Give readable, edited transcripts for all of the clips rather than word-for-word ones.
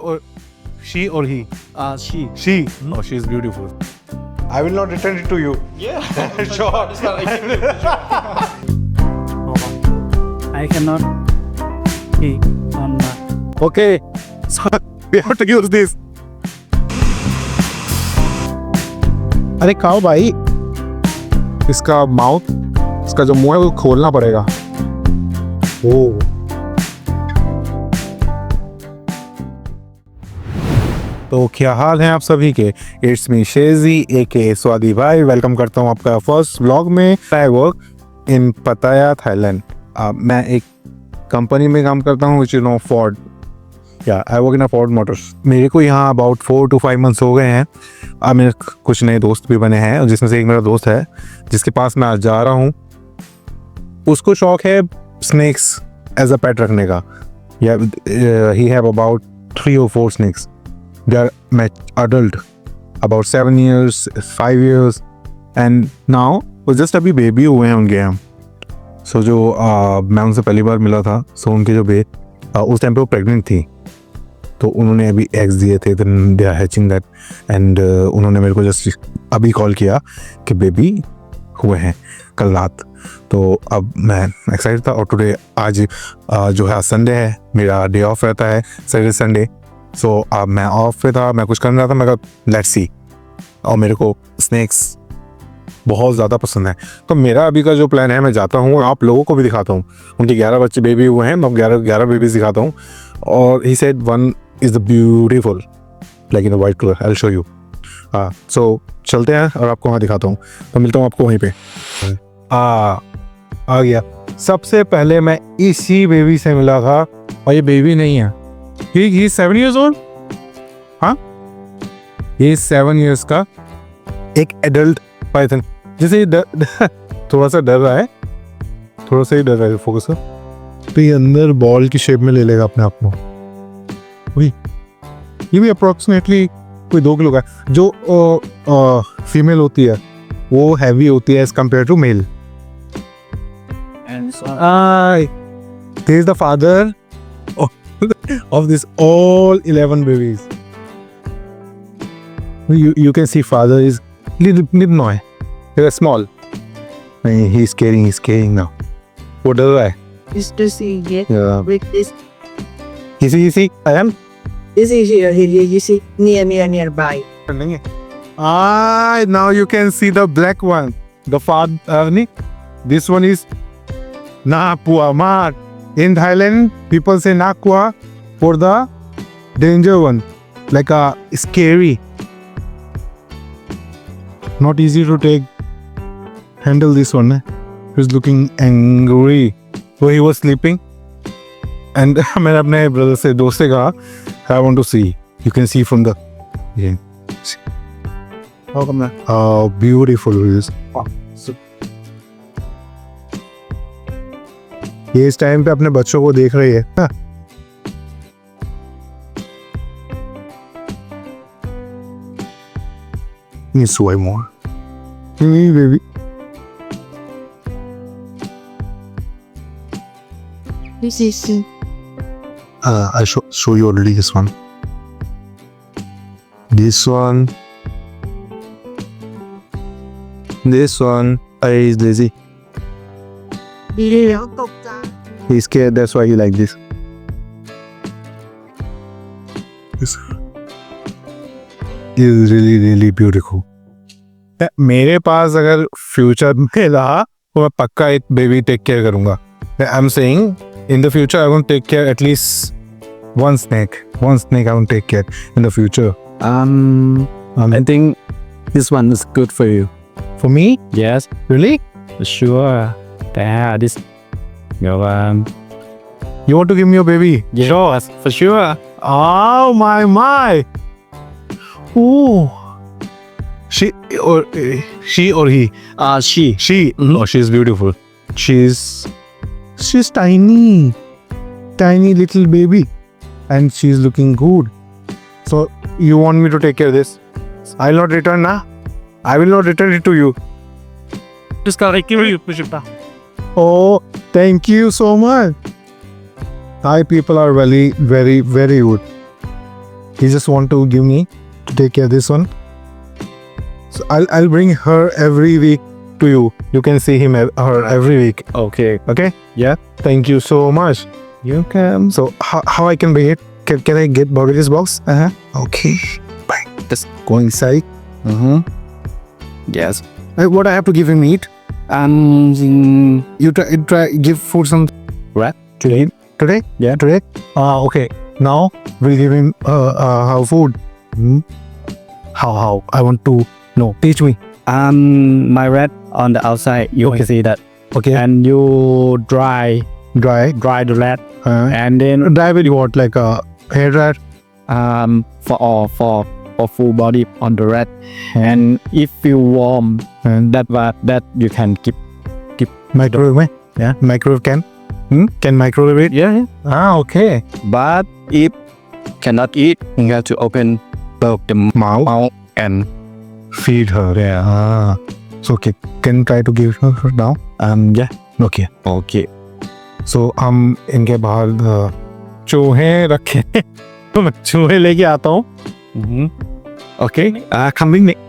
or she or he? She. She. Oh, she is beautiful. I will not return it to you. Yeah. Sure. I cannot see on my. Okay. So we have to use this. अरे खाओ भाई. इसका mouth, इसका जो मुंह है वो खोलना पड़ेगा. ओह. तो क्या हाल है आप सभी के. इट्स मी शेजी AK स्वादी भाई. वेलकम करता हूँ आपका फर्स्ट व्लॉग में. आई वर्क इन पताया थाईलैंड. मैं एक कंपनी में काम करता हूँ which you know Ford. Yeah I work in a Ford Motors. मेरे को यहाँ अबाउट 4 to 5 months हो गए हैं. अब मेरे कुछ नए दोस्त भी बने हैं जिसमें से एक मेरा दोस्त है जिसके पास मैं आज जा रहा हूँ. उसको शौक है स्नेक्स एज अ पेट रखने का. या he have about 3 or 4 snakes. They are adult, about 7 years, 5 years, and now वो just अभी बेबी हुए हैं उनके यहाँ. So जो मैं उनसे पहली बार मिला था, so उनके जो उस टाइम पे वो प्रेग्नेंट थी, तो उन्होंने अभी एग्स दिए थे. then they are hatching that, and उन्होंने मेरे को जस्ट अभी कॉल किया कि बेबी हुए हैं कल रात. तो अब मैं एक्साइटेड था. और टुडे आज जो है संडे है, मेरा डे ऑफ रहता है सैटरडे संडे. सो अब मैं ऑफ पे था, मैं कुछ कर रहा था. मैं कहा लेट्स सी. और मेरे को स्नैक्स बहुत ज़्यादा पसंद है. तो मेरा अभी का जो प्लान है, मैं जाता हूँ और आप लोगों को भी दिखाता हूँ. उनके 11 बच्चे बेबी हुए हैं, मैं 11 बेबीज दिखाता हूँ. और he said one is the beautiful like in the white colour. I will show you. हाँ, सो चलते हैं और आपको वहाँ दिखाता हूँ. तो मिलता हूँ आपको वहीं पे. आ गया. सबसे पहले मैं इसी बेबी से मिला था और ये बेबी नहीं है. He is 7 years old? हाँ? He is 7 years का एक एडल्ट पाइथन. जैसे ये थोड़ा सा डर रहा है, थोड़ा सा ही डर रहा है. फोकस कर. तो ये अंदर बॉल की शेप में ले लेगा अपने आप को. वही ये भी अप्रोक्सीमेटली कोई 2 किलो का. जो फीमेल होती है वो हैवी होती है as compare to male. And so. He is the father of this all 11 babies. You can see father is little noy. They are small. He's carrying now. What does I? Is to see it Yeah. with this. You see, I am. This is here, you see, nearby. Now you can see the black one. The father. This one is Napua Mat. In Thailand, people say Nakwa for the danger one, like a scary, not easy to handle this one. He's looking angry. So he was sleeping, and मैंने अपने brother से दोस्त से कहा, I want to see. You can see from the yeah. How come that? How beautiful it is. ये इस time पे अपने बच्चों को देख रही है ना. ये सोए मोर baby. This is I show you already this one. This one is lazy. He's scared, that's why he like this. This is really beautiful. मेरे पास अगर फ्यूचर में रहा तो मैं पक्का एक बेबी टेक केयर करूंगा. I am saying in the future I want to take care at least one snake I want to take care in the future. I think this one is good for you. For me? Yes, Really? for sure. Yeah, this. You You want to give me your baby? Yes, for sure. Oh my. Oh. She or he? She. She. Mhm. Oh, she's beautiful. She's tiny little baby, and she's looking good. So you want me to take care of this? I'll not return, na? I will not return it to you. Oh, thank you so much. Thai people are very good. He just want to give me to take care of this one. So I'll bring her every week to you. You can see her every week. Okay. Okay? Yeah. Thank you so much. You can. So how I can bring it? Can I get this box? Okay. Bye. Just go inside. Mm-hmm. Yes. What I have to give him eat? You try give food some Rat to eat today. Yeah. Today. Okay. Now we give him how food. How I want to know. Teach me. My rat on the outside. You can see that. Okay. And you dry Dry. the rat, Uh, and then dry with what? Like a hair dryer. for full body on the rat, and if you warm, that you can keep. Microwave में? Yeah. Microwave can? Can microwave it? Yeah. Okay. But if cannot eat, you have to open the mouth and Feed her. Yeah. So okay. Can you try to give her now? yeah. Okay. Okay. So हम इनके बाहर चूहे रखे तो मैं चूहे लेके आता हूँ. Mm-hmm. Okay. Coming next.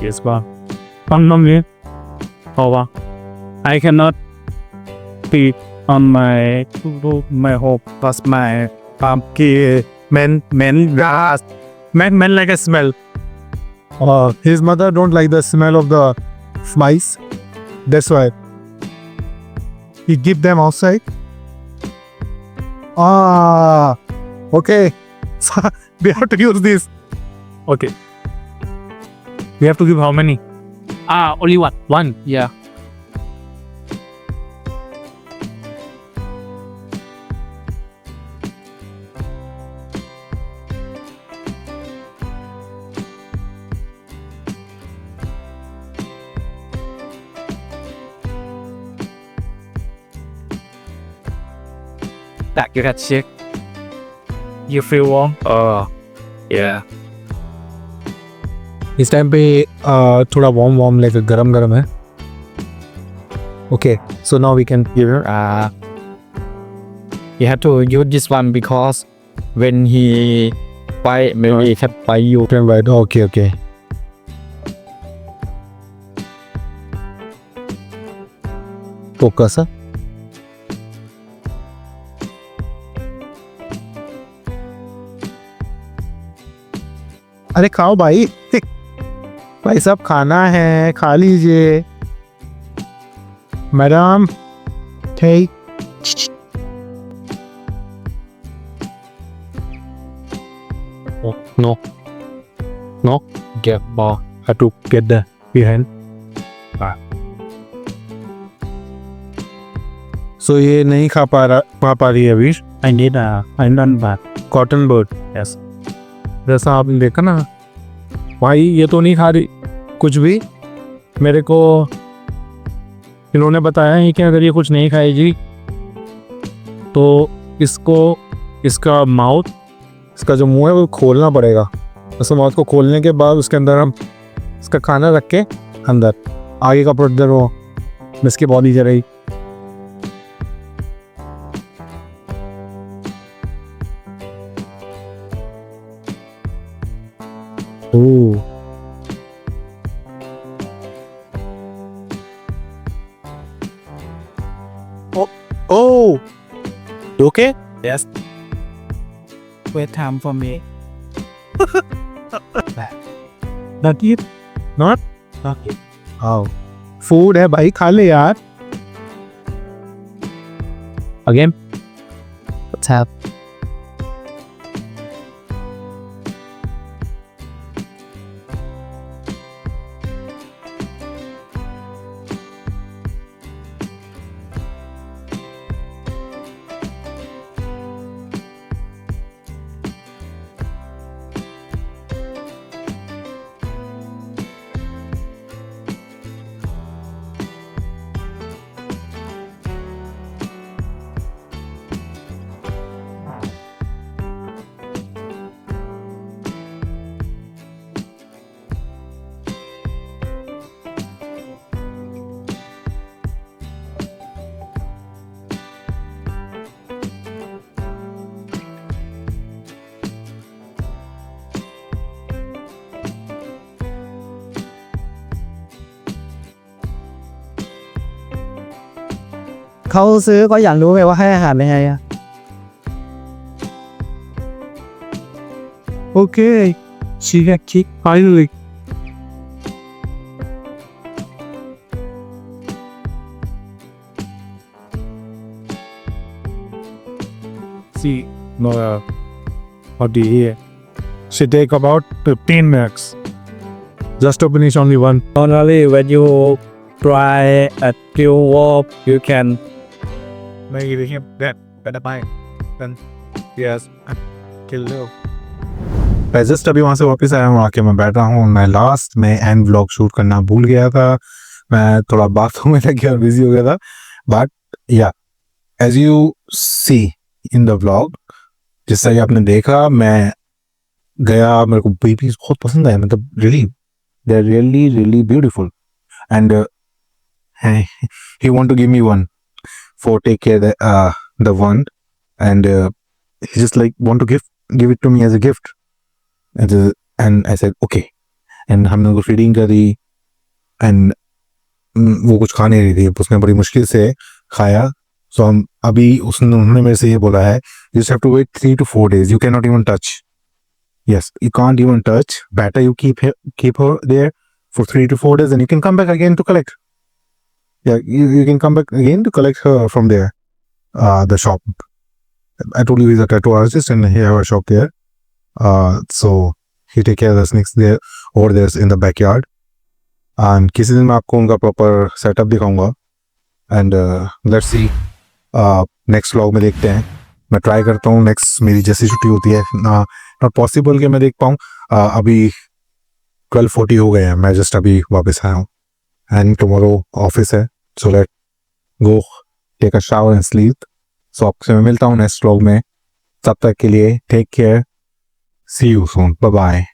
Yes, ba. I cannot feed on my hope plus my men gas. Men like a smell. His mother don't like the smell of the mice. That's why he keep them outside. Okay. So we have to use this. Okay. We have to give how many? Only one. One. Yeah. That you can check. You feel warm? Yeah. इस time पे थोड़ा warm like गरम है. Okay, so now we can give her. You have to use this one because when he bite, maybe he can bite you. Right. Okay. Focus. अरे खाओ भाई. भाई साहब खाना है, खा लीजिए. मैडम ठीक. No. Get ball. Have to get the behind. सो ये नहीं खा पा रही है अभी. I need a island bat. Cotton bird. Yes. जैसा आपने देखा ना भाई, ये तो नहीं खा रही कुछ भी. मेरे को इन्होंने बताया है कि अगर ये कुछ नहीं खाएगी तो इसका जो मुंह है वो खोलना पड़ेगा. उसके माउथ को खोलने के बाद उसके अंदर हम इसका खाना रख के अंदर आगे का प्रोडक्ट वो इसकी बॉडी जा रही. Oh, you okay? Yes. Wait time for me. Not eat. Not? Not eat. Oh. Food है भाई, खा ले यार. Again. What's up? เขาซื้อก็อยากรู้ไงว่าให้อาหารยังไงอะ Okay. Shigeki. Finally. See, no, what do you hear? Should take about 15 minutes. Just to finish only one. Normally when you try a new walk you can Maybe him that better buy. Then yes, kill you. मैं just अभी वहाँ से वापस आया हूँ, आके मैं बैठा हूँ। मैं लास्ट में एंड व्लॉग शूट करना भूल गया था, मैं थोड़ा बाथरूम में लग गया, बिजी हो गया था। But yeah as you see in the vlog, जैसा कि आपने देखा, मैं गया, मेरे को बेबीज बहुत पसंद आए, मतलब really they are really really beautiful and he want to give me one for take care the one and he just like want to give it to me as a gift. And I said okay, and हमने उसको feeding करी and वो कुछ खा नहीं रही थी, उसने बड़ी मुश्किल से खाया। सो हम अभी उन्होंने मेरे से ये बोला है, you just have to wait 3 to 4 days, you cannot even touch. Yes, you can't even touch. Better you keep her there for 3 to 4 days and you can come back again to collect. Yeah, you can come back again to collect her from there, the shop. I told you he's a tattoo artist and he have a shop there. So he take care of the snakes there over there in the backyard. And किसी दिन मैं आपको उनका proper setup दिखाऊंगा and let's see next vlog में देखते हैं। मैं ट्राई करता हूँ नेक्स्ट मेरी जैसी छुट्टी होती है ना, नॉट पॉसिबल कि मैं देख पाऊँ। अभी 12:40 हो गए हैं, मैं जस्ट अभी वापस आया हूँ एंड टुमारो ऑफिस है, so let go take a shower and sleep. So आपसे मैं मिलता हूँ नेक्स्ट व्लॉग में, तब तक के लिए take care, see you soon, bye bye.